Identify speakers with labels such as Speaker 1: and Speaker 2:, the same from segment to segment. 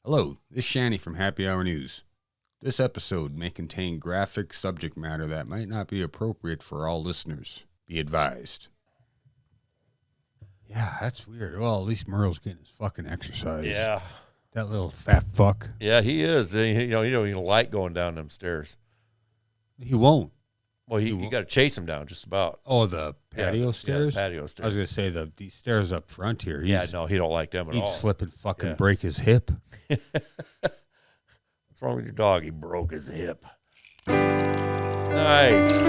Speaker 1: Hello, this is Shanny from Happy Hour News. This episode may contain graphic subject matter that might not be appropriate for all listeners. Be advised. Yeah, that's weird. Well, at least Merle's getting his fucking exercise.
Speaker 2: Yeah.
Speaker 1: That little fat fuck.
Speaker 2: Yeah, he is. He don't even like going down them stairs.
Speaker 1: He won't.
Speaker 2: Well, you got to chase him down just about.
Speaker 1: Oh, the patio stairs?
Speaker 2: Yeah, the patio stairs.
Speaker 1: I was going to say these stairs up front here.
Speaker 2: Yeah, no, he don't like them at all.
Speaker 1: He'd slip and fucking break his hip.
Speaker 2: What's wrong with your dog? He broke his hip. Nice.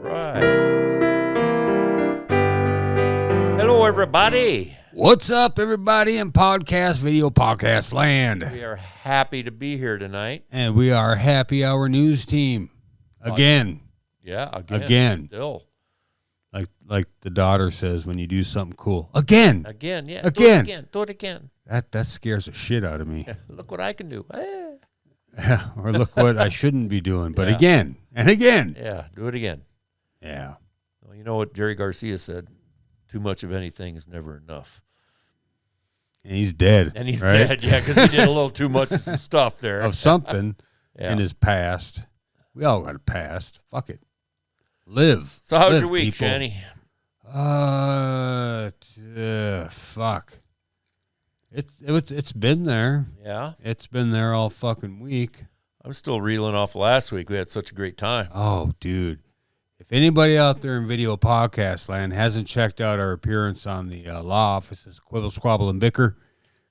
Speaker 2: Right. Hello, everybody.
Speaker 1: What's up, everybody in video podcast land?
Speaker 2: We are happy to be here tonight.
Speaker 1: And we are Happy Hour News team. Again.
Speaker 2: Yeah,
Speaker 1: again.
Speaker 2: Still.
Speaker 1: Like the daughter says when you do something cool. Again.
Speaker 2: Again, yeah.
Speaker 1: Again.
Speaker 2: Do it again.
Speaker 1: That scares the shit out of me.
Speaker 2: Yeah, look what I can do.
Speaker 1: Or look what I shouldn't be doing. But again and again.
Speaker 2: Yeah, do it again.
Speaker 1: Yeah.
Speaker 2: Well, you know what Jerry Garcia said? Too much of anything is never enough.
Speaker 1: And he's dead.
Speaker 2: And he's
Speaker 1: right?
Speaker 2: dead, yeah, because he did a little too much of some stuff there.
Speaker 1: Of something
Speaker 2: yeah.
Speaker 1: in his past. We all got a past. Fuck it. Live.
Speaker 2: So how's
Speaker 1: Live,
Speaker 2: your week,
Speaker 1: people.
Speaker 2: Shanny?
Speaker 1: Fuck. It's been there.
Speaker 2: Yeah?
Speaker 1: It's been there all fucking week.
Speaker 2: I'm still reeling off last week. We had such a great time.
Speaker 1: Oh, dude. If anybody out there in video podcast land hasn't checked out our appearance on the law offices, Quibble, Squabble, and Bicker,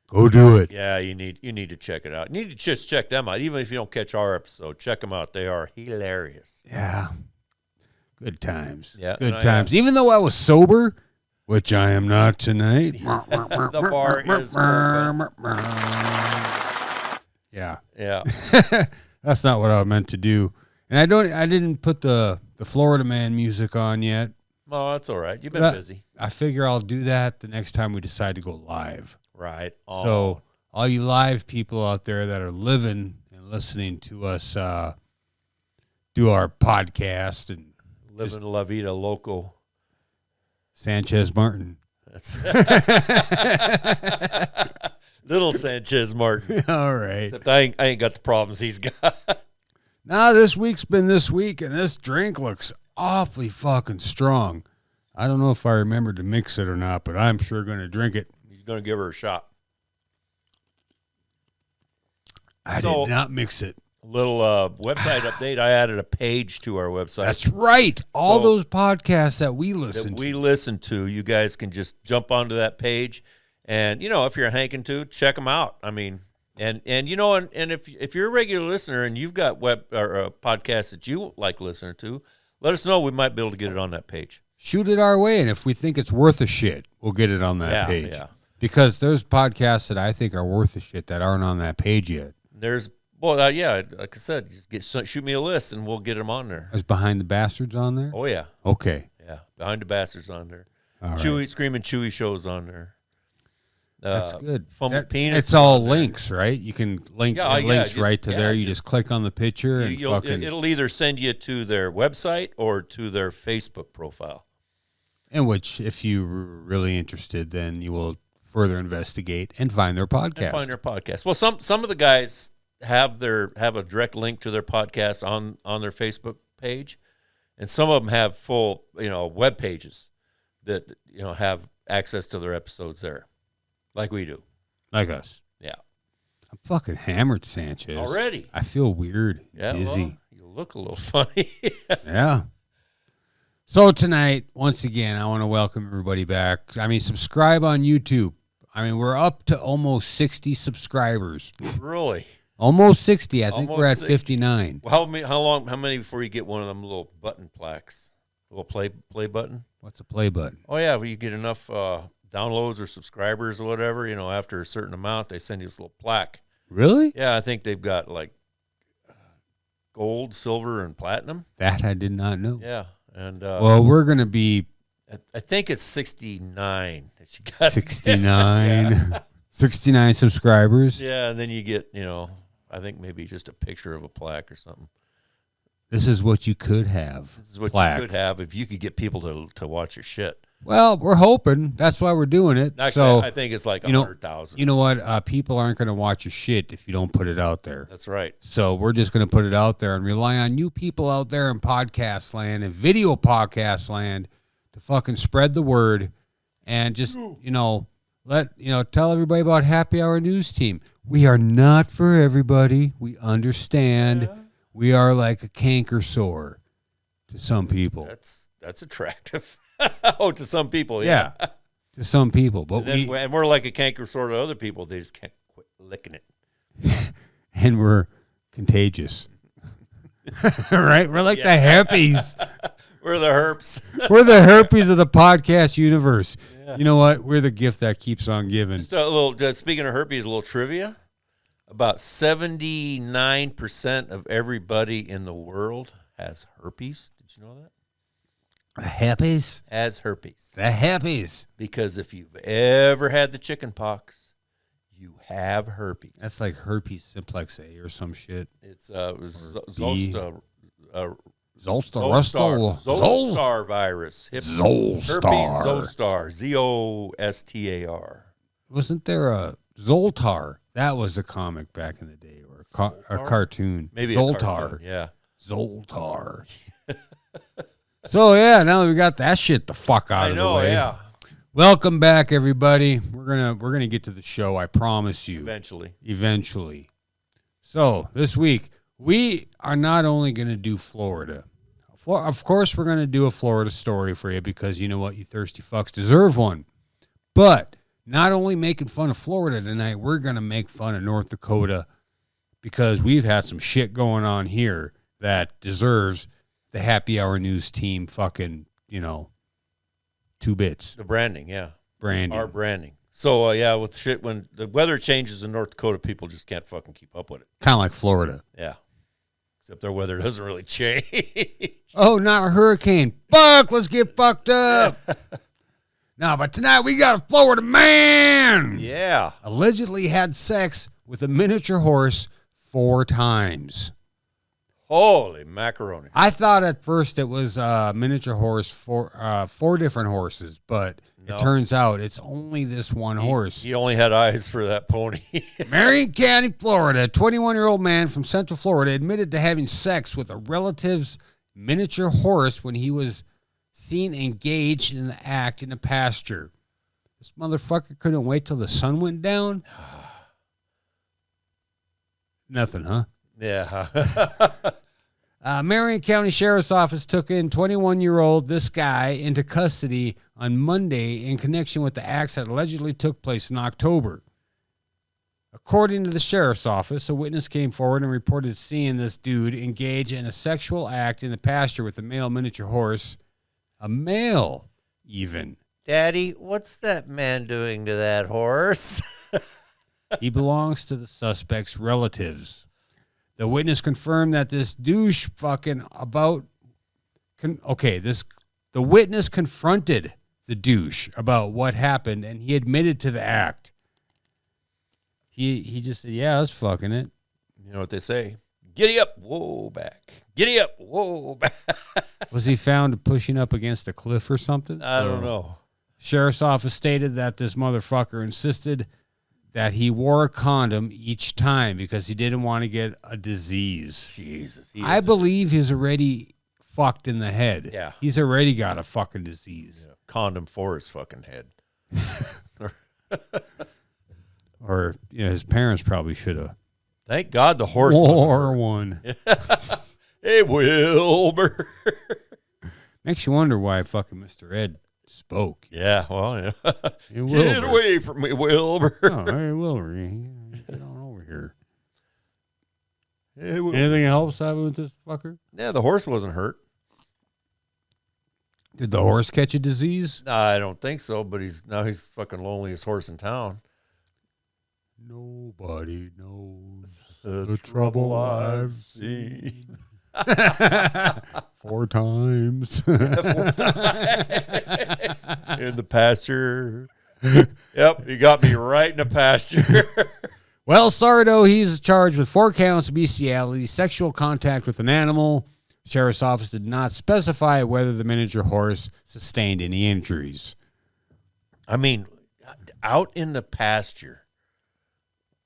Speaker 1: go do it.
Speaker 2: Yeah, you need to check it out. You need to just check them out. Even if you don't catch our episode, check them out. They are hilarious.
Speaker 1: Yeah. Good times.
Speaker 2: Yeah.
Speaker 1: Good times. Even though I was sober, which I am not tonight.
Speaker 2: The bar is open.
Speaker 1: Yeah.
Speaker 2: Yeah.
Speaker 1: That's not what I meant to do. And I didn't put the Florida Man music on yet.
Speaker 2: Oh, that's all right. You've been busy.
Speaker 1: I figure I'll do that the next time we decide to go live.
Speaker 2: Right. Oh.
Speaker 1: So all you live people out there that are living and listening to us do our podcast and
Speaker 2: living La Vida Loco.
Speaker 1: Sanchez Martin.
Speaker 2: That's Little Sanchez Martin.
Speaker 1: All right.
Speaker 2: Except I ain't got the problems he's got.
Speaker 1: Now this week's been this week, and this drink looks awfully fucking strong. I don't know if I remember to mix it or not, but I'm sure going to drink it.
Speaker 2: He's going to give her a shot.
Speaker 1: I did not mix it.
Speaker 2: Little website update. I added a page to our website.
Speaker 1: That's right. All those podcasts that we listen
Speaker 2: to, you guys can just jump onto that page. And, if you're hanking to, check them out. I mean, and if you're a regular listener and you've got web or podcasts that you like listening to, let us know. We might be able to get it on that page.
Speaker 1: Shoot it our way, and if we think it's worth a shit, we'll get it on that page.
Speaker 2: Yeah.
Speaker 1: Because there's podcasts that I think are worth a shit that aren't on that page yet.
Speaker 2: Like I said, just shoot me a list and we'll get them on there.
Speaker 1: Is Behind the Bastards on there?
Speaker 2: Oh, yeah.
Speaker 1: Okay.
Speaker 2: Yeah, Behind the Bastards on there.
Speaker 1: All
Speaker 2: Chewy,
Speaker 1: right.
Speaker 2: Screaming Chewy shows on there.
Speaker 1: That's good.
Speaker 2: Penis.
Speaker 1: It's all links, right? You can link links
Speaker 2: just,
Speaker 1: right to there. You just click on the picture and
Speaker 2: it'll either send you to their website or to their Facebook profile.
Speaker 1: In which, if you're really interested, then you will further investigate and find their podcast.
Speaker 2: Well, some of the guys have a direct link to their podcast on their Facebook page, and some of them have full web pages that have access to their episodes there. Like we do.
Speaker 1: Like us.
Speaker 2: Yeah.
Speaker 1: I'm fucking hammered, Sanchez.
Speaker 2: Already?
Speaker 1: I feel weird.
Speaker 2: Yeah.
Speaker 1: Dizzy.
Speaker 2: Well, you look a little funny.
Speaker 1: Yeah. So tonight, once again, I want to welcome everybody back. I mean, subscribe on YouTube. I mean, we're up to almost 60 subscribers.
Speaker 2: Really?
Speaker 1: Almost 60. I think
Speaker 2: Almost
Speaker 1: we're at
Speaker 2: 60.
Speaker 1: 59.
Speaker 2: Well, how many before you get one of them little button plaques? A little play button?
Speaker 1: What's a play button?
Speaker 2: Oh, yeah. Well, you get enough downloads or subscribers or whatever, after a certain amount, they send you this little plaque.
Speaker 1: Really?
Speaker 2: Yeah, I think they've got like gold, silver, and platinum.
Speaker 1: That I did not know.
Speaker 2: Yeah. And
Speaker 1: well, we're going to be...
Speaker 2: I think it's 69 that you got.
Speaker 1: 69.
Speaker 2: Yeah.
Speaker 1: 69 subscribers.
Speaker 2: Yeah, and then you get, I think maybe just a picture of a plaque or something.
Speaker 1: This is what you could have.
Speaker 2: This is what
Speaker 1: plaque.
Speaker 2: you could have if you could get people to watch your shit.
Speaker 1: Well, we're hoping. That's why we're doing it.
Speaker 2: Actually, I think it's like 100,000.
Speaker 1: You know what? People aren't going to watch your shit if you don't put it out there.
Speaker 2: That's right.
Speaker 1: So we're just going to put it out there and rely on you people out there in podcast land and video podcast land to fucking spread the word and just, tell everybody about Happy Hour News Team. We are not for everybody. We understand. Yeah. We are like a canker sore to some people.
Speaker 2: That's attractive. Oh, to some people,
Speaker 1: yeah. To some people. But
Speaker 2: and we're like a canker sore to other people. They just can't quit licking it.
Speaker 1: And we're contagious. Right? We're like the herpes.
Speaker 2: We're the herps.
Speaker 1: We're the herpes of the podcast universe. Yeah. You know what? We're the gift that keeps on giving.
Speaker 2: Just a little. Speaking of herpes, a little trivia. About 79% of everybody in the world has herpes. Did you know that?
Speaker 1: The herpes?
Speaker 2: Has herpes.
Speaker 1: The herpes.
Speaker 2: Because if you've ever had the chicken pox, you have herpes.
Speaker 1: That's like herpes simplex A or some shit.
Speaker 2: It's Zolstar virus.
Speaker 1: Zolstar.
Speaker 2: Herpes Zolstar. Zostar.
Speaker 1: Wasn't there a Zoltar? That was a comic back in the day, or a cartoon.
Speaker 2: Maybe
Speaker 1: Zoltar.
Speaker 2: A cartoon, yeah.
Speaker 1: Zoltar. So yeah, now that we got that shit the fuck out of the way.
Speaker 2: Yeah.
Speaker 1: Welcome back, everybody. We're gonna get to the show. I promise you. Eventually. So this week we are not only gonna do Florida. Of course, we're gonna do a Florida story for you because you know what, you thirsty fucks deserve one. But not only making fun of Florida tonight, we're gonna make fun of North Dakota because we've had some shit going on here that deserves the Happy Hour News Team fucking, 2 bits.
Speaker 2: The branding, yeah.
Speaker 1: Branding.
Speaker 2: Our branding. So, with shit, when the weather changes in North Dakota, people just can't fucking keep up with it.
Speaker 1: Kind of like Florida.
Speaker 2: Yeah. Except their weather doesn't really change.
Speaker 1: Oh, not a hurricane. Fuck, let's get fucked up. No, but tonight we got a Florida man.
Speaker 2: Yeah.
Speaker 1: Allegedly had sex with a miniature horse 4 times.
Speaker 2: Holy macaroni.
Speaker 1: I thought at first it was a miniature horse, 4 different horses, but it turns out it's only this one horse.
Speaker 2: He only had eyes for that pony.
Speaker 1: Marion County, Florida, a 21-year-old man from Central Florida admitted to having sex with a relative's miniature horse when he was seen engaged in the act in a pasture. This motherfucker couldn't wait till the sun went down? Nothing, huh?
Speaker 2: Yeah.
Speaker 1: Marion County Sheriff's Office took in 21-year-old this guy into custody on Monday in connection with the acts that allegedly took place in October. According to the Sheriff's Office, a witness came forward and reported seeing this dude engage in a sexual act in the pasture with a male miniature horse. A male, even.
Speaker 2: Daddy, what's that man doing to that horse?
Speaker 1: He belongs to the suspect's relatives. The witness confirmed that this douche fucking about... the witness confronted the douche about what happened, and he admitted to the act. He just said, yeah, I was fucking it.
Speaker 2: You know what they say? Giddy up, whoa, back. Giddy up, whoa, back.
Speaker 1: Was he found pushing up against a cliff or something?
Speaker 2: I don't know.
Speaker 1: Sheriff's Office stated that this motherfucker insisted that he wore a condom each time because he didn't want to get a disease.
Speaker 2: Jesus.
Speaker 1: I believe he's already fucked in the head.
Speaker 2: Yeah.
Speaker 1: He's already got a fucking disease.
Speaker 2: Yeah. Condom for his fucking head.
Speaker 1: Or, his parents probably should have.
Speaker 2: Thank God the horse
Speaker 1: wore one.
Speaker 2: Hey, Wilbur.
Speaker 1: Makes you wonder why fucking Mr. Ed spoke.
Speaker 2: Yeah, well, yeah.
Speaker 1: Hey,
Speaker 2: get away from me, Wilbur.
Speaker 1: Oh, hey, Wilbur. Get on over here.
Speaker 2: Hey, Wilbur.
Speaker 1: Anything else happen with this fucker?
Speaker 2: Yeah, the horse wasn't hurt.
Speaker 1: Did the horse catch a disease?
Speaker 2: I don't think so, but he's fucking loneliest horse in town.
Speaker 1: Nobody knows
Speaker 2: the trouble I've seen.
Speaker 1: 4 times.
Speaker 2: 4 times. In the pasture. Yep, he got me right in the pasture.
Speaker 1: Well, Sardo, he's charged with 4 counts of bestiality, sexual contact with an animal, Sheriff's office did not specify whether the miniature horse sustained any injuries.
Speaker 2: I mean, out in the pasture.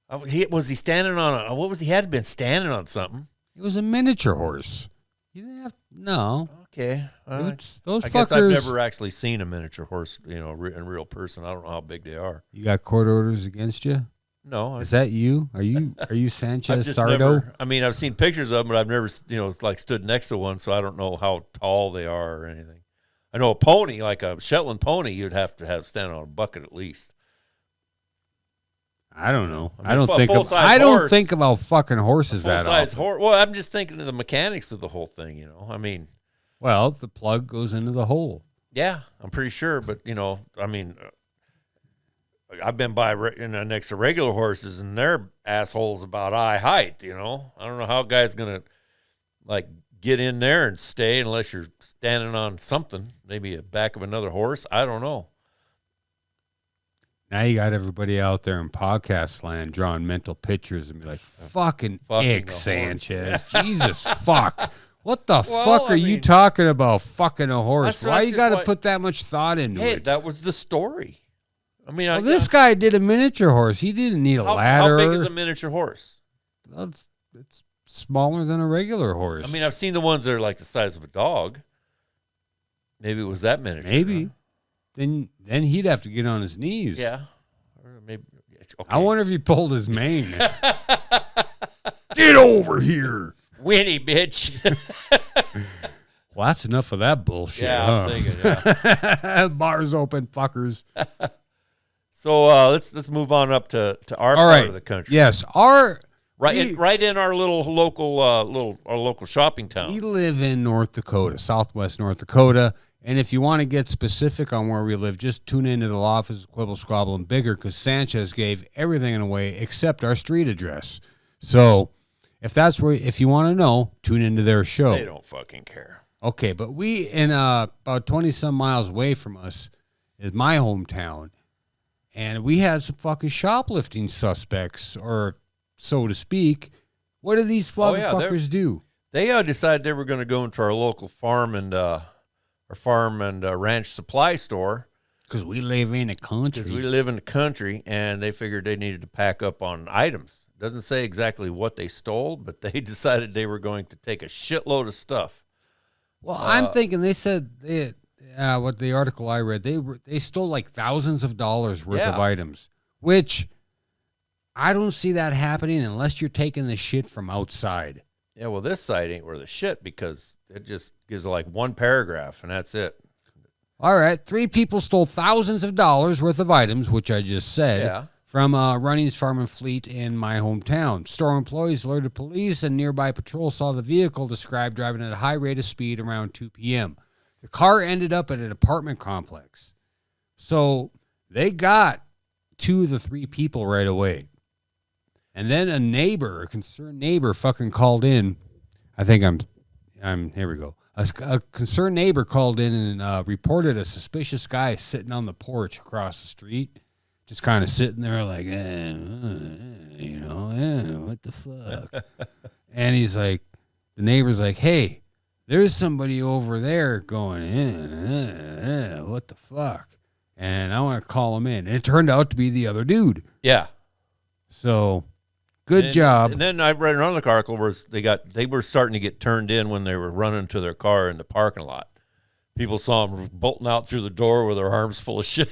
Speaker 2: Was he standing on what was he had been standing on something?
Speaker 1: It was a miniature horse. You didn't have no.
Speaker 2: Okay,
Speaker 1: those
Speaker 2: I
Speaker 1: fuckers.
Speaker 2: guess I've never actually seen a miniature horse, in real person. I don't know how big they are.
Speaker 1: You got court orders against you?
Speaker 2: No,
Speaker 1: is that you? Are you Sanchez Sardo?
Speaker 2: Never, I mean, I've seen pictures of them, but I've never, stood next to one, so I don't know how tall they are or anything. I know a pony, like a Shetland pony, you'd have to have stand on a bucket at least.
Speaker 1: I don't know.
Speaker 2: I don't
Speaker 1: think about fucking horses that often.
Speaker 2: Well, I'm just thinking of the mechanics of the whole thing. I mean,
Speaker 1: well, the plug goes into the hole.
Speaker 2: Yeah, I'm pretty sure, but I mean, I've been by next to regular horses, and their asshole's about eye height. I don't know how a guy's gonna get in there and stay unless you're standing on something, maybe a back of another horse. I don't know.
Speaker 1: Now you got everybody out there in podcast land drawing mental pictures and be like, fucking ick, Sanchez. Jesus, fuck. What the fuck are you talking about, fucking a horse? Why you got to put that much thought into it?
Speaker 2: Hey, that was the story. I mean,
Speaker 1: this guy did a miniature horse. He didn't need a ladder.
Speaker 2: How big is a miniature horse?
Speaker 1: Well, it's smaller than a regular horse.
Speaker 2: I mean, I've seen the ones that are like the size of a dog. Maybe it was that miniature.
Speaker 1: Maybe. Huh? Then he'd have to get on his knees.
Speaker 2: Yeah. Or maybe. Okay.
Speaker 1: I wonder if he pulled his mane. Get over here.
Speaker 2: Winnie, bitch.
Speaker 1: Well, that's enough of that bullshit.
Speaker 2: Yeah,
Speaker 1: huh?
Speaker 2: I'm thinking, yeah.
Speaker 1: Bars open, fuckers.
Speaker 2: So let's move on up to our part of the country.
Speaker 1: Yes,
Speaker 2: right in our local shopping town.
Speaker 1: We live in North Dakota, southwest North Dakota. And if you want to get specific on where we live, just tune into the Law Office of Quibble, Squabble, and Bigger, because Sanchez gave everything away except our street address. So if you want to know, tune into their show.
Speaker 2: They don't fucking care.
Speaker 1: Okay, but we in about 20-some miles away from us is my hometown, and we had some fucking shoplifting suspects, or so to speak. What do these motherfuckers do?
Speaker 2: They decided they were going to go into our local farm and ranch supply store.
Speaker 1: Because we live in the country.
Speaker 2: And they figured they needed to pack up on items. Doesn't say exactly what they stole, but they decided they were going to take a shitload of stuff.
Speaker 1: Well, I'm thinking they said what the article I read, they stole like thousands of dollars worth of items, which I don't see that happening unless you're taking the shit from outside.
Speaker 2: Yeah, well, this site ain't worth a shit because it just gives like one paragraph and that's it.
Speaker 1: All right, 3 people stole thousands of dollars worth of items, which I just said, from Runnings Farm and Fleet in my hometown. Store employees alerted police, and nearby patrol saw the vehicle described driving at a high rate of speed around 2 p.m. The car ended up at an apartment complex. So they got 2 of the 3 people right away. And then a concerned neighbor fucking called in. I think here we go. A concerned neighbor called in and reported a suspicious guy sitting on the porch across the street, just kind of sitting there like, what the fuck? And he's like, the neighbor's like, hey, there's somebody over there going, what the fuck? And I want to call him in. And it turned out to be the other dude.
Speaker 2: Yeah.
Speaker 1: So... Good job.
Speaker 2: And then I read another article where they were starting to get turned in when they were running to their car in the parking lot. People saw them bolting out through the door with their arms full of shit.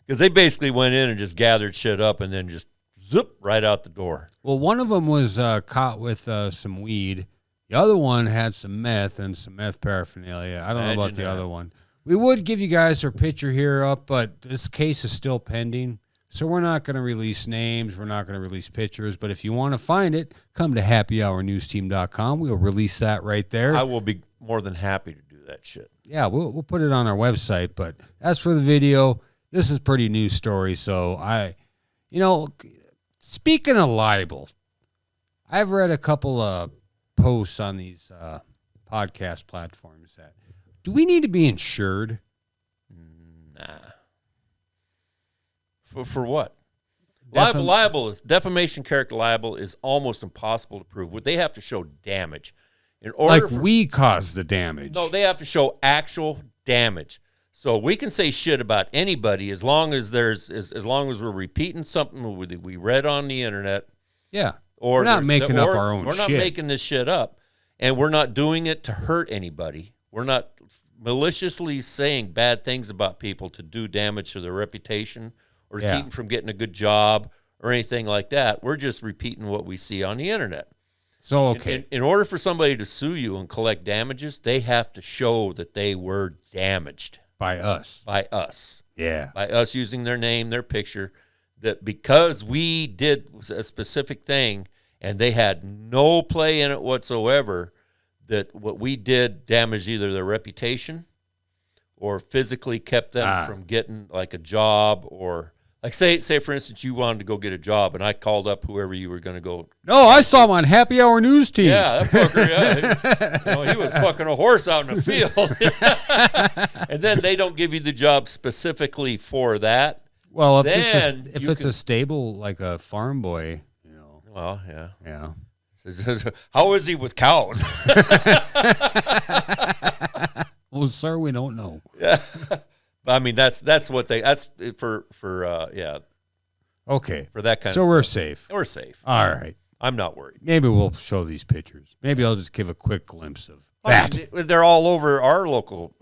Speaker 2: Because they basically went in and just gathered shit up and then just zip right out the door.
Speaker 1: Well, one of them was caught with some weed. The other one had some meth and some meth paraphernalia. I don't know about the other one. We would give you guys our picture here up, but this case is still pending. So we're not going to release names. We're not going to release pictures. But if you want to find it, come to happyhournewsteam.com. We'll release that right there.
Speaker 2: I will be more than happy to do that shit.
Speaker 1: Yeah, we'll put it on our website. But as for the video, this is a pretty new story. So speaking of libel, I've read a couple of posts on these podcast platforms that, do we need to be insured?
Speaker 2: Nah. For what? Defamation character libel is almost impossible to prove. They have to show damage. In order
Speaker 1: we caused the damage.
Speaker 2: No, they have to show actual damage. So we can say shit about anybody as long as as long as we're repeating something we read on the internet.
Speaker 1: Yeah.
Speaker 2: Or
Speaker 1: we're not making up our own shit.
Speaker 2: We're not making this shit up. And we're not doing it to hurt anybody. We're not maliciously saying bad things about people to do damage to their reputation or to keep them from getting a good job or anything like that. We're just repeating what we see on the internet.
Speaker 1: So, okay.
Speaker 2: In order for somebody to sue you and collect damages, they have to show that they were damaged.
Speaker 1: By us.
Speaker 2: By us.
Speaker 1: Yeah.
Speaker 2: By us using their name, their picture, that because we did a specific thing and they had no play in it whatsoever, that what we did damaged either their reputation or physically kept them from getting like a job, or like say for instance you wanted to go get a job and I called up whoever you were going to go.
Speaker 1: No, I saw him on Happy Hour News Team.
Speaker 2: Yeah, that fucker. He was fucking a horse out in the field. And then they don't give you the job specifically for that.
Speaker 1: Well, if it's a stable like a farm boy,
Speaker 2: Well, yeah.
Speaker 1: Yeah.
Speaker 2: How is he with cows?
Speaker 1: Well, sir, we don't know.
Speaker 2: Yeah. I mean, that's for
Speaker 1: Okay.
Speaker 2: For that kind of stuff.
Speaker 1: So we're safe.
Speaker 2: We're safe.
Speaker 1: All right.
Speaker 2: I'm not worried.
Speaker 1: Maybe we'll show these pictures. Maybe I'll just give a quick glimpse of that.
Speaker 2: I mean, they're all over our local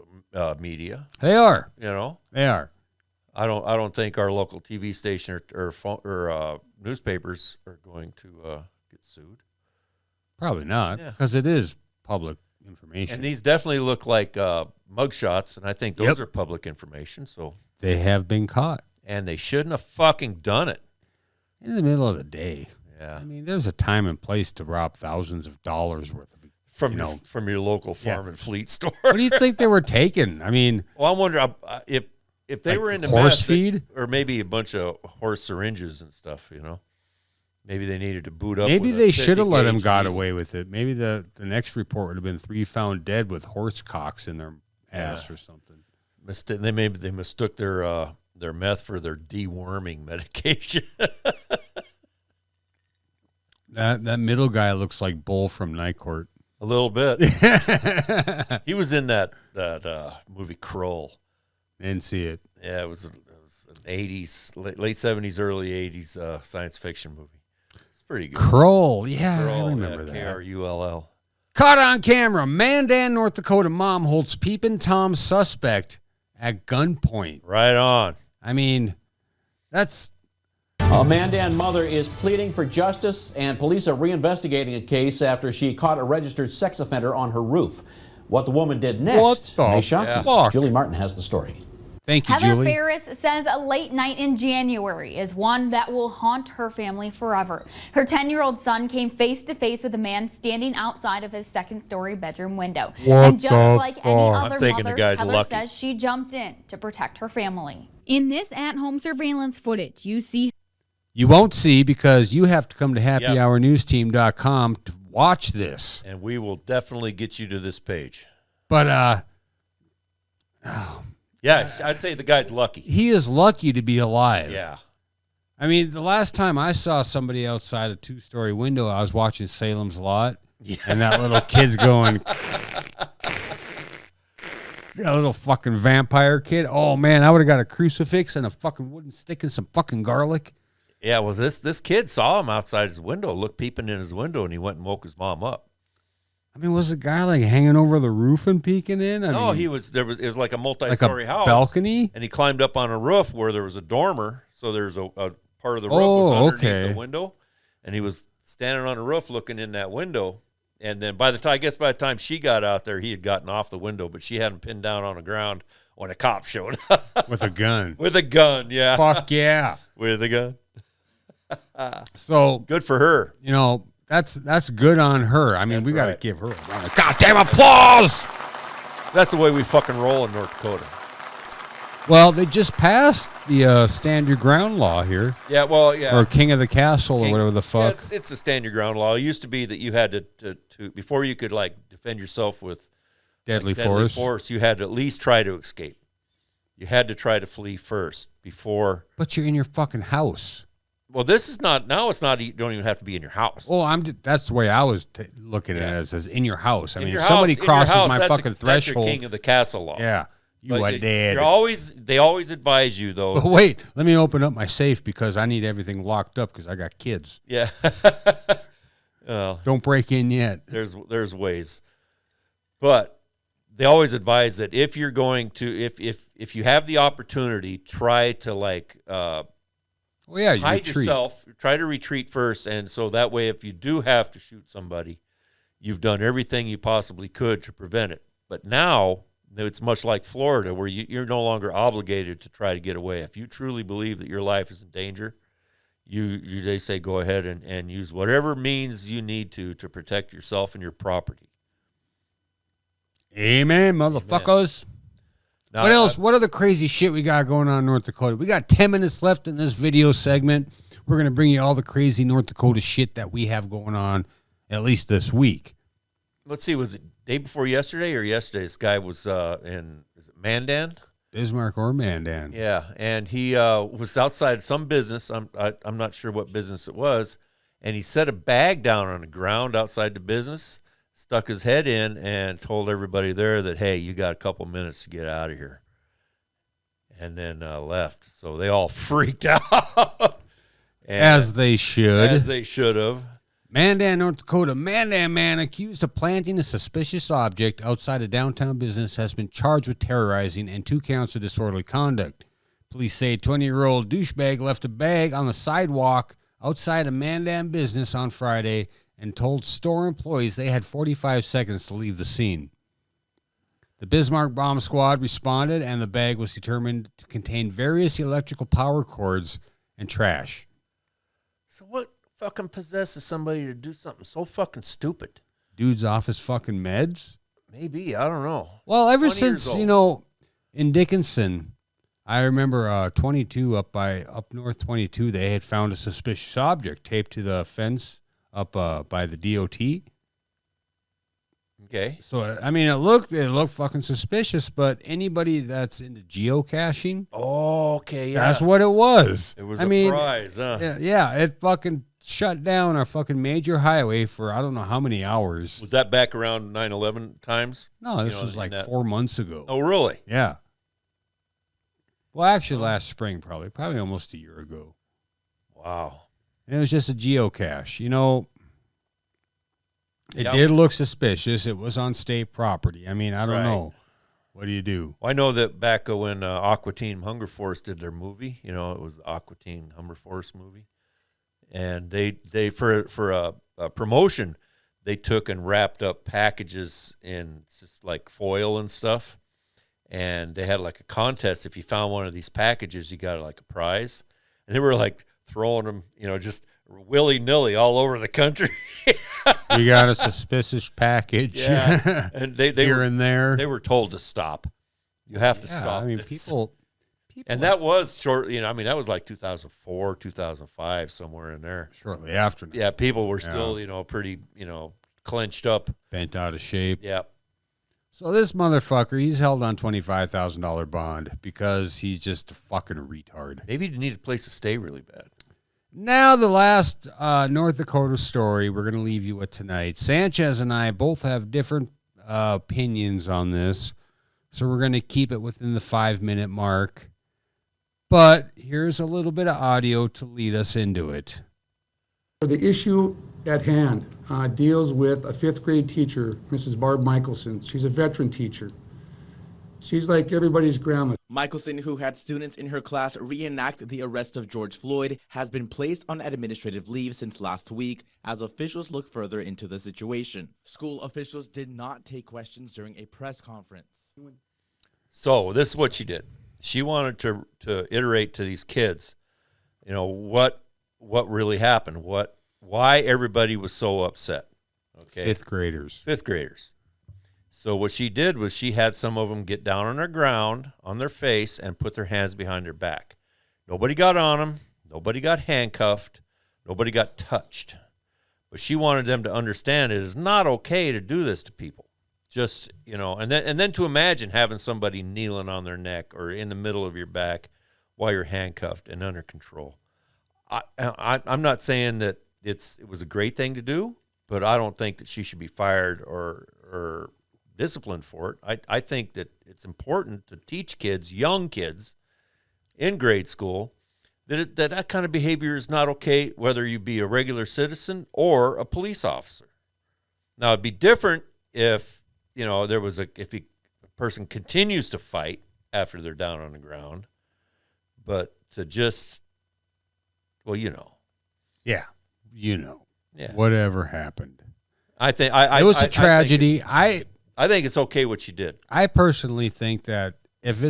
Speaker 2: media.
Speaker 1: They are.
Speaker 2: They
Speaker 1: are.
Speaker 2: I don't think our local TV station or newspapers are going to get sued.
Speaker 1: Probably not, because it is public information.
Speaker 2: And these definitely look like mugshots, and I think those are public information. So
Speaker 1: they have been caught,
Speaker 2: and they shouldn't have fucking done it
Speaker 1: in the middle of the day.
Speaker 2: Yeah,
Speaker 1: I mean, there's a time and place to rob thousands of dollars worth of
Speaker 2: from your local farm and fleet store.
Speaker 1: What do you think they were taking? I mean,
Speaker 2: well, I'm wondering if they were into
Speaker 1: horse feed,
Speaker 2: or maybe a bunch of horse syringes and stuff. Maybe they needed to boot up.
Speaker 1: Maybe they should have let him got away with it. Maybe the next report would have been 3 found dead with horse cocks in their ass or something.
Speaker 2: They mistook their meth for their deworming medication.
Speaker 1: That middle guy looks like Bull from Night Court.
Speaker 2: A little bit. He was in that movie Kroll.
Speaker 1: Didn't see it.
Speaker 2: Yeah, it was an 80s, late 70s, early 80s science fiction movie. It's pretty good.
Speaker 1: Kroll. Yeah, I remember that.
Speaker 2: K-R-U-L-L.
Speaker 1: Caught on camera. Mandan, North Dakota mom holds Peepin' Tom suspect at gunpoint.
Speaker 2: Right on.
Speaker 1: I mean, that's...
Speaker 3: A Mandan mother is pleading for justice, and police are reinvestigating a case after she caught a registered sex offender on her roof. What the woman did next may shock you. Julie Martin has the story.
Speaker 1: Thank you,
Speaker 4: Heather
Speaker 1: Julie.
Speaker 4: Ferris says a late night in January is one that will haunt her family forever. Her 10-year-old son came face to face with a man standing outside of his second-story bedroom window. And just like any other mother, Heather says she jumped in to protect her family. In this at-home surveillance footage,
Speaker 1: you won't see because you have to come to happyhournewsteam.com to watch this.
Speaker 2: And we will definitely get you to this page.
Speaker 1: But,
Speaker 2: yeah, I'd say the guy's lucky.
Speaker 1: He is lucky to be alive.
Speaker 2: Yeah.
Speaker 1: I mean, the last time I saw somebody outside a 2-story window, I was watching Salem's Lot. Yeah. And that little kid's going... A little fucking vampire kid. Oh, man, I would have got a crucifix and a fucking wooden stick and some fucking garlic.
Speaker 2: Yeah, well, this kid saw him outside his window, peeping in his window, and he went and woke his mom up.
Speaker 1: I mean, was the guy like hanging over the roof and peeking in?
Speaker 2: It was like a multi-story house.
Speaker 1: Balcony?
Speaker 2: And he climbed up on a roof where there was a dormer, so there's a part of the roof was underneath the window, and he was standing on the roof looking in that window. And then by the time she got out there, he had gotten off the window, but she had him pinned down on the ground when a cop showed up.
Speaker 1: With a gun.
Speaker 2: With a gun, yeah.
Speaker 1: Fuck yeah.
Speaker 2: With a gun.
Speaker 1: So
Speaker 2: good for her.
Speaker 1: That's good on her. I mean, we got to give her a goddamn applause.
Speaker 2: That's the way we fucking roll in North Dakota.
Speaker 1: Well, they just passed the stand your ground law here.
Speaker 2: Yeah, well, yeah.
Speaker 1: Or king of the castle or whatever the fuck.
Speaker 2: Yeah, it's a stand your ground law. It used to be that you had to before you could like defend yourself with
Speaker 1: deadly
Speaker 2: force, you had to at least try to escape. You had to try to flee first before.
Speaker 1: But you're in your fucking house.
Speaker 2: Well, this is not, now it's not, you don't even have to be in your house.
Speaker 1: Well, that's the way I was looking at it, as in your house. I mean, if
Speaker 2: house,
Speaker 1: somebody crosses my
Speaker 2: that's
Speaker 1: fucking threshold.
Speaker 2: That's your king of the castle law.
Speaker 1: Yeah. You are dead.
Speaker 2: They always advise you, though.
Speaker 1: But wait, let me open up my safe because I need everything locked up because I got kids.
Speaker 2: Yeah. Well,
Speaker 1: don't break in yet.
Speaker 2: There's ways. But they always advise that if you're going to, if you have the opportunity, try to hide yourself, try to retreat first. And so that way, if you do have to shoot somebody, you've done everything you possibly could to prevent it. But now it's much like Florida, where you're no longer obligated to try to get away. If you truly believe that your life is in danger, they say go ahead and use whatever means you need to protect yourself and your property.
Speaker 1: Amen, motherfuckers. Amen. Now, what else? What other crazy shit we got going on in North Dakota? We got 10 minutes left in this video segment. We're going to bring you all the crazy North Dakota shit that we have going on, at least this week.
Speaker 2: Let's see, was it day before yesterday or yesterday? This guy was is it Mandan?
Speaker 1: Bismarck or Mandan.
Speaker 2: Yeah, and he was outside some business. I'm not sure what business it was, and he set a bag down on the ground outside the business, stuck his head in, and told everybody there that, hey, you got a couple minutes to get out of here, and then left. So they all freaked out.
Speaker 1: As they should.
Speaker 2: As they should have.
Speaker 1: Mandan, North Dakota. Mandan man accused of planting a suspicious object outside a downtown business has been charged with terrorizing and 2 counts of disorderly conduct. Police say a 20-year-old douchebag left a bag on the sidewalk outside a Mandan business on Friday and told store employees they had 45 seconds to leave the scene. The Bismarck bomb squad responded, and the bag was determined to contain various electrical power cords and trash.
Speaker 2: So what fucking possesses somebody to do something so fucking stupid?
Speaker 1: Dude's off his fucking meds?
Speaker 2: Maybe. I don't know.
Speaker 1: Well, ever since, in Dickinson, I remember 22 up north 22, they had found a suspicious object taped to the fence up by the DOT.
Speaker 2: Okay.
Speaker 1: So, I mean, it looked fucking suspicious, but anybody that's into geocaching.
Speaker 2: Oh, okay, yeah.
Speaker 1: That's what it was.
Speaker 2: It was a prize, huh?
Speaker 1: Yeah, it fucking shut down our fucking major highway for I don't know how many hours.
Speaker 2: Was that back around 9/11 times?
Speaker 1: No, this was like 4 months ago.
Speaker 2: Oh, really?
Speaker 1: Yeah. Well, actually, last spring, probably almost a year ago.
Speaker 2: Wow.
Speaker 1: And it was just a geocache. It did look suspicious. It was on state property. I mean, I don't know. What do you do?
Speaker 2: Well, I know that back when Aqua Teen Hunger Force did their movie, it was the Aqua Teen Hunger Force movie. And they for a promotion, they took and wrapped up packages in just like foil and stuff. And they had like a contest. If you found one of these packages, you got like a prize. And they were like throwing them, just willy-nilly all over the country.
Speaker 1: You got a suspicious package.
Speaker 2: Yeah. And they
Speaker 1: here
Speaker 2: were,
Speaker 1: and there.
Speaker 2: They were told to stop. You have to stop.
Speaker 1: I mean,
Speaker 2: this.
Speaker 1: people.
Speaker 2: And that was short, that was like 2004, 2005, somewhere in there.
Speaker 1: Shortly after.
Speaker 2: Yeah, people were still, pretty, clenched up.
Speaker 1: Bent out of shape.
Speaker 2: Yeah.
Speaker 1: So this motherfucker, he's held on $25,000 bond because he's just a fucking retard.
Speaker 2: Maybe you need a place to stay really bad.
Speaker 1: Now the last North Dakota story we're going to leave you with tonight. Sanchez and I both have different opinions on this, so we're going to keep it within the 5-minute mark. But here's a little bit of audio to lead us into it.
Speaker 5: The issue at hand deals with a 5th grade teacher, Mrs. Barb Michelson. She's a veteran teacher. She's like everybody's grandma.
Speaker 6: Michelson, who had students in her class reenact the arrest of George Floyd, has been placed on administrative leave since last week as officials look further into the situation. School officials did not take questions during a press conference.
Speaker 2: So this is what she did. She wanted to iterate to these kids, what really happened, why everybody was so upset. Okay,
Speaker 1: 5th graders.
Speaker 2: 5th graders. So what she did was she had some of them get down on the ground, on their face, and put their hands behind their back. Nobody got on them. Nobody got handcuffed. Nobody got touched. But she wanted them to understand it is not okay to do this to people. Just, and then to imagine having somebody kneeling on their neck or in the middle of your back while you're handcuffed and under control. I'm not saying that it was a great thing to do, but I don't think that she should be fired or disciplined for it. I think that it's important to teach kids, young kids in grade school, that kind of behavior is not okay, whether you be a regular citizen or a police officer. Now, it'd be different if, if a person continues to fight after they're down on the ground, but to just,
Speaker 1: Yeah.
Speaker 2: Yeah.
Speaker 1: Whatever happened.
Speaker 2: I think
Speaker 1: it was a tragedy.
Speaker 2: I think it's okay what she did.
Speaker 1: I personally think that if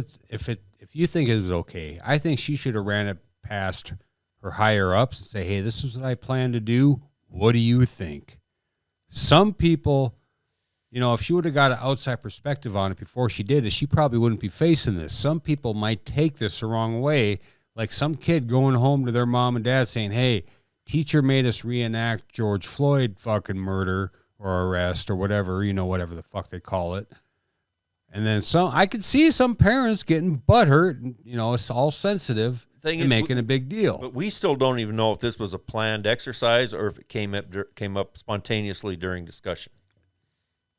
Speaker 1: you think it was okay, I think she should have ran it past her higher ups and say, hey, this is what I plan to do. What do you think? Some people, if she would have got an outside perspective on it before she did it, she probably wouldn't be facing this. Some people might take this the wrong way, like some kid going home to their mom and dad saying, hey, teacher made us reenact George Floyd fucking murder or arrest or whatever, whatever the fuck they call it. And then I could see some parents getting butthurt and, it's all sensitive and making a big deal.
Speaker 2: But we still don't even know if this was a planned exercise or if it came up spontaneously during discussion.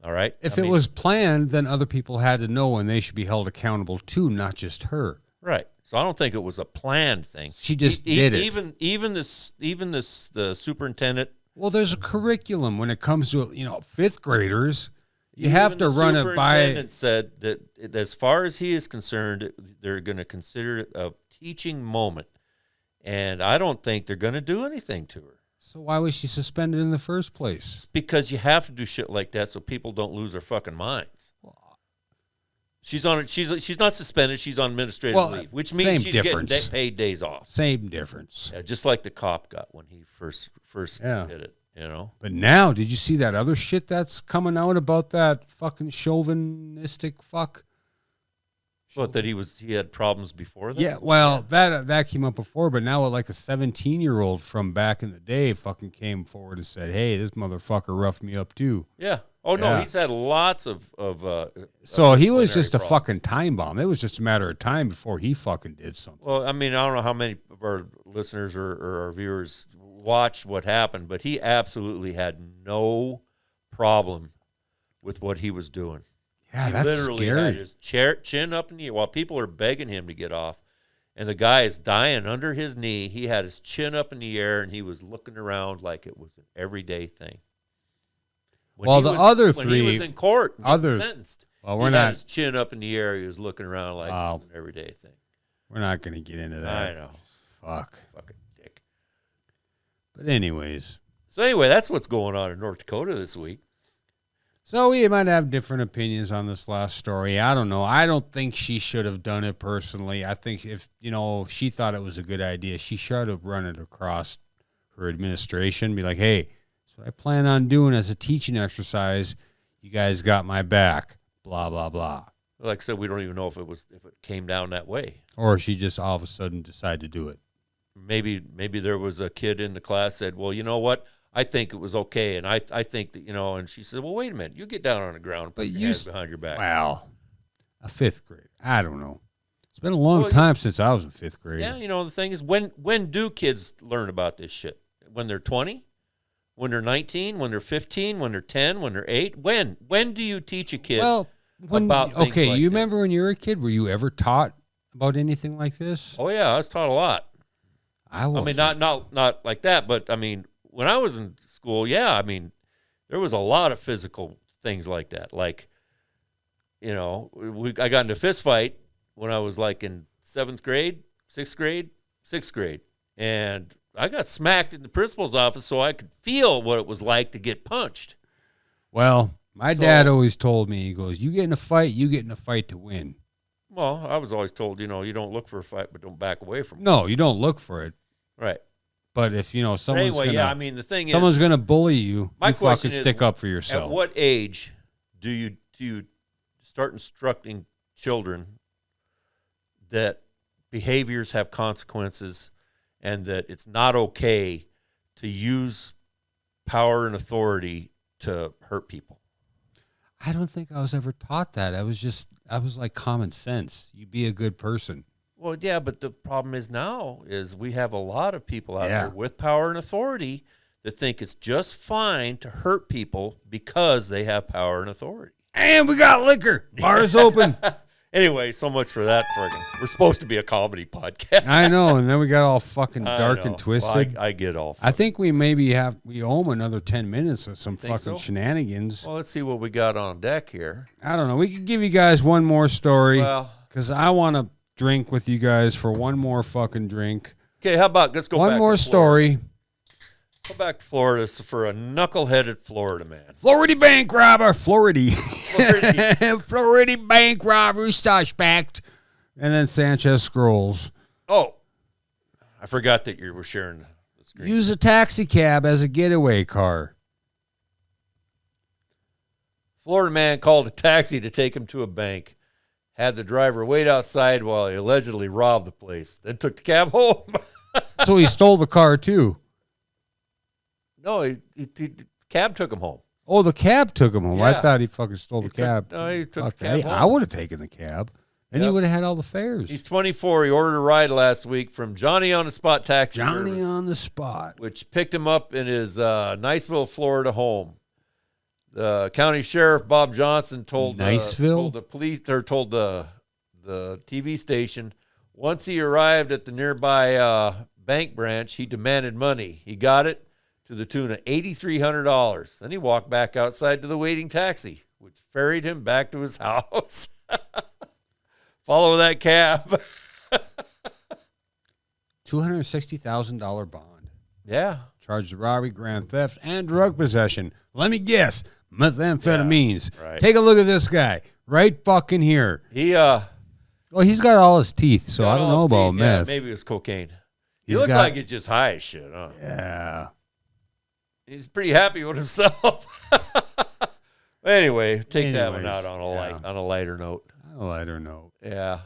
Speaker 2: All right?
Speaker 1: If it was planned, then other people had to know and they should be held accountable too, not just her.
Speaker 2: Right. So I don't think it was a planned thing.
Speaker 1: She just did it.
Speaker 2: Even the superintendent.
Speaker 1: Well, there's a curriculum when it comes to fifth graders. You have to run it by.
Speaker 2: The superintendent said that as far as he is concerned, they're going to consider it a teaching moment, and I don't think they're going to do anything to her.
Speaker 1: So why was she suspended in the first place?
Speaker 2: It's because you have to do shit like that so people don't lose their fucking minds. She's not suspended. She's on administrative leave, which means she's getting paid days off.
Speaker 1: Same difference.
Speaker 2: Yeah, just like the cop got when he first did it.
Speaker 1: But now, did you see that other shit that's coming out about that fucking chauvinistic fuck?
Speaker 2: What, that he had problems before that?
Speaker 1: Yeah, well, that came up before, but now like a 17-year-old from back in the day fucking came forward and said, hey, this motherfucker roughed me up too.
Speaker 2: Yeah. Oh, no, he's had lots of
Speaker 1: so he was just a fucking time bomb. It was just a matter of time before he fucking did something.
Speaker 2: Well, I mean, I don't know how many of our listeners or our viewers watched what happened, but he absolutely had no problem with what he was doing.
Speaker 1: Yeah,
Speaker 2: he
Speaker 1: that's
Speaker 2: literally
Speaker 1: scary.
Speaker 2: had his chin up in the air while people are begging him to get off, and the guy is dying under his knee. He had his chin up in the air, and he was looking around like it was an everyday thing. When
Speaker 1: the other three,
Speaker 2: when he was in court, sentenced.
Speaker 1: Well,
Speaker 2: he had his chin up in the air. He was looking around like it was an everyday thing.
Speaker 1: We're not going to get into that.
Speaker 2: I know.
Speaker 1: Fucking dick. But anyways.
Speaker 2: So anyway, that's what's going on in North Dakota this week.
Speaker 1: So we might have different opinions on this last story. I don't know. I don't think she should have done it personally. I think if she thought it was a good idea, she should have run it across her administration. Be like, hey, that's what I plan on doing as a teaching exercise. You guys got my back. Blah, blah, blah.
Speaker 2: Like I said, we don't even know if it came down that way.
Speaker 1: Or she just all of a sudden decided to do it.
Speaker 2: Maybe there was a kid in the class said, well, you know what? I think it was okay, and I think that, and she said, well, wait a minute. You get down on the ground and put your hands behind your back.
Speaker 1: Well, a fifth grade. I don't know. It's been a long time since I was in fifth grade.
Speaker 2: Yeah, the thing is, when do kids learn about this shit? When they're 20? When they're 19? When they're 15? When they're 10? When they're 8? When do you teach a kid about things like
Speaker 1: you remember when you were a kid, were you ever taught about anything like this?
Speaker 2: Oh, yeah, I was taught a lot. I mean, not like that, but, I mean, when I was in school, yeah, I mean, there was a lot of physical things like that. Like, I got into a fist fight when I was like in 7th grade, 6th grade. And I got smacked in the principal's office so I could feel what it was like to get punched.
Speaker 1: Well, my dad always told me, he goes, you get in a fight to win.
Speaker 2: Well, I was always told, you don't look for a fight, but don't back away from it.
Speaker 1: No, you don't look for it.
Speaker 2: Right.
Speaker 1: But if, someone's
Speaker 2: the thing
Speaker 1: someone's going to bully you,
Speaker 2: my
Speaker 1: you
Speaker 2: question
Speaker 1: fucking
Speaker 2: is,
Speaker 1: stick up for yourself.
Speaker 2: At what age do you start instructing children that behaviors have consequences and that it's not okay to use power and authority to hurt people?
Speaker 1: I don't think I was ever taught that. I was like common sense. You be a good person.
Speaker 2: Well, yeah, but the problem is we have a lot of people out
Speaker 1: Yeah.
Speaker 2: there with power and authority that think it's just fine to hurt people because they have power and authority.
Speaker 1: And we got liquor. Bars open.
Speaker 2: Anyway, so much for that. We're supposed to be a comedy podcast.
Speaker 1: I know, and then we got all fucking dark and
Speaker 2: Well,
Speaker 1: twisted.
Speaker 2: I get all.
Speaker 1: I think we we owe them another 10 minutes of some fucking
Speaker 2: so?
Speaker 1: shenanigans.
Speaker 2: Well, let's see what we got on deck here.
Speaker 1: I don't know. We could give you guys one more story
Speaker 2: Well,
Speaker 1: because I want to drink with you guys for one more fucking drink.
Speaker 2: okay, how about let's go
Speaker 1: One
Speaker 2: back
Speaker 1: more
Speaker 2: to Florida.
Speaker 1: story.
Speaker 2: Go back to Florida for a knuckleheaded Florida man.
Speaker 1: Florida bank robber. Florida.
Speaker 2: Florida.
Speaker 1: Florida bank robber suspect. And then Sanchez scrolls.
Speaker 2: Oh, I forgot that you were sharing the screen.
Speaker 1: Use a taxi cab as a getaway car.
Speaker 2: Florida man called a taxi to take him to a bank. Had the driver wait outside while he allegedly robbed the place. Then took the cab home.
Speaker 1: So he stole the car too.
Speaker 2: No, the cab took him home.
Speaker 1: Oh, the cab took him home. I
Speaker 2: Yeah.
Speaker 1: thought he fucking stole the cab.
Speaker 2: No, he took
Speaker 1: Fuck,
Speaker 2: the cab home.
Speaker 1: I would have taken the cab. And he
Speaker 2: Yep.
Speaker 1: would have had all the fares.
Speaker 2: He's 24. He ordered a ride last week from Johnny on the Spot Taxi
Speaker 1: Johnny
Speaker 2: Service,
Speaker 1: on the spot.
Speaker 2: which picked him up in his Niceville, Florida home. The county sheriff Bob Johnson told
Speaker 1: Niceville?
Speaker 2: the police or told the TV station once he arrived at the nearby bank branch, he demanded money. He got it to the tune of $8,300. Then he walked back outside to the waiting taxi, which ferried him back to his house. Follow that cab.
Speaker 1: $260,000 bond.
Speaker 2: Yeah.
Speaker 1: Charged with robbery, grand theft, and drug possession. Let me guess. Methamphetamines.
Speaker 2: Yeah, right.
Speaker 1: Take a look at this guy. Right fucking here.
Speaker 2: He
Speaker 1: Well, he's got all his teeth, so
Speaker 2: got
Speaker 1: I don't
Speaker 2: all
Speaker 1: know
Speaker 2: his
Speaker 1: about
Speaker 2: teeth.
Speaker 1: meth.
Speaker 2: Yeah, maybe it was cocaine. He
Speaker 1: He's
Speaker 2: looks
Speaker 1: got-
Speaker 2: like he's just high as shit, huh?
Speaker 1: Yeah.
Speaker 2: He's pretty happy with himself. Anyway, take that one
Speaker 1: Anyways,
Speaker 2: out on
Speaker 1: yeah.
Speaker 2: a lighter note.
Speaker 1: On a lighter note.
Speaker 2: Yeah.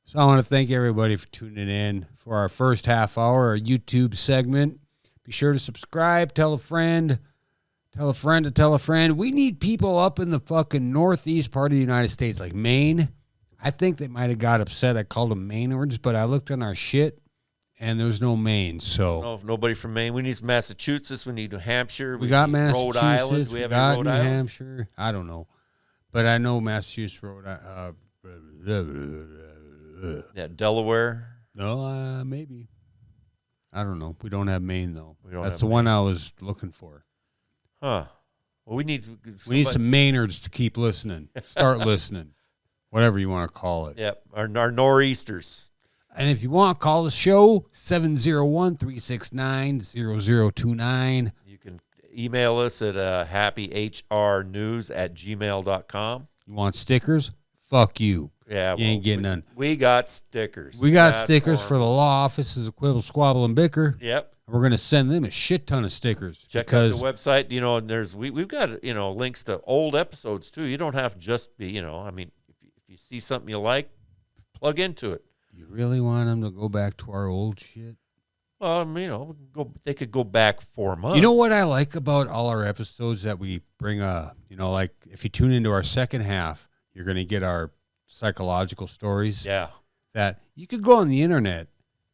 Speaker 1: So I want to thank everybody for tuning in for our first half hour, our YouTube segment. Be sure to subscribe, tell a friend, tell a friend to tell a friend. We need people up in the fucking northeast part of the United States, like Maine. I think they might have got upset. I called them Mainards, but I looked on our shit, and there's no Maine. So
Speaker 2: No, nobody from Maine. We need Massachusetts. We need New Hampshire.
Speaker 1: we got
Speaker 2: need
Speaker 1: Massachusetts.
Speaker 2: Rhode Island. We have any
Speaker 1: got
Speaker 2: Rhode
Speaker 1: New
Speaker 2: Island?
Speaker 1: Hampshire. I don't know, but I know Massachusetts, Rhode Island.
Speaker 2: Yeah, Delaware.
Speaker 1: No, maybe. I don't know. We don't have Maine though.
Speaker 2: We don't
Speaker 1: That's
Speaker 2: have
Speaker 1: the one I was looking for.
Speaker 2: Huh. Well, we need
Speaker 1: Some Maynards to keep listening. Start listening. Whatever you want to call it.
Speaker 2: Yep, our nor'easters.
Speaker 1: And if you want, call the show 701-369-0029.
Speaker 2: You can email us at happyhrnews@gmail.com.
Speaker 1: You want stickers? Fuck you.
Speaker 2: Yeah,
Speaker 1: You ain't getting none.
Speaker 2: We got stickers.
Speaker 1: We got
Speaker 2: Ask
Speaker 1: stickers
Speaker 2: for
Speaker 1: for the law offices of Quibble, Squabble, and Bicker.
Speaker 2: Yep.
Speaker 1: We're going to send them a shit ton of stickers.
Speaker 2: Check
Speaker 1: because
Speaker 2: out the website. And there's we've got links to old episodes too. You don't have to just be I mean, if you see something you like, plug into it.
Speaker 1: you really want them to go back to our old shit?
Speaker 2: Well, I mean, they could go back 4 months.
Speaker 1: You know what I like about all our episodes that we bring like if you tune into our second half, you're going to get our psychological stories.
Speaker 2: Yeah.
Speaker 1: That you could go on the internet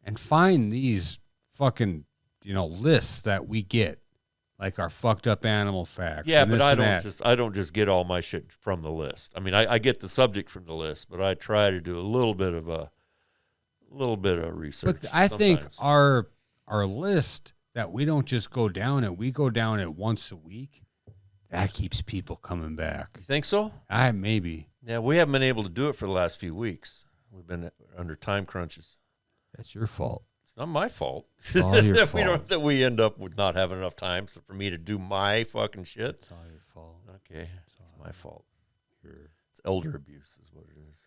Speaker 1: and find these fucking, lists that we get, like our fucked up animal facts.
Speaker 2: Yeah,
Speaker 1: and
Speaker 2: but
Speaker 1: this
Speaker 2: I
Speaker 1: and
Speaker 2: don't
Speaker 1: that.
Speaker 2: I don't just get all my shit from the list. I mean, I get the subject from the list, but I try to do a little bit of research.
Speaker 1: But I think
Speaker 2: sometimes.
Speaker 1: our list that we don't just go down it, we go down it once a week. That keeps people coming back.
Speaker 2: You think so?
Speaker 1: Maybe.
Speaker 2: Yeah, we haven't been able to do it for the last few weeks. We've been under time crunches.
Speaker 1: That's your fault.
Speaker 2: It's not my fault.
Speaker 1: It's all your fault.
Speaker 2: That we end up with not having enough time for me to do my fucking shit.
Speaker 1: It's all your fault.
Speaker 2: Okay, it's my fault. It's elder abuse is what it is.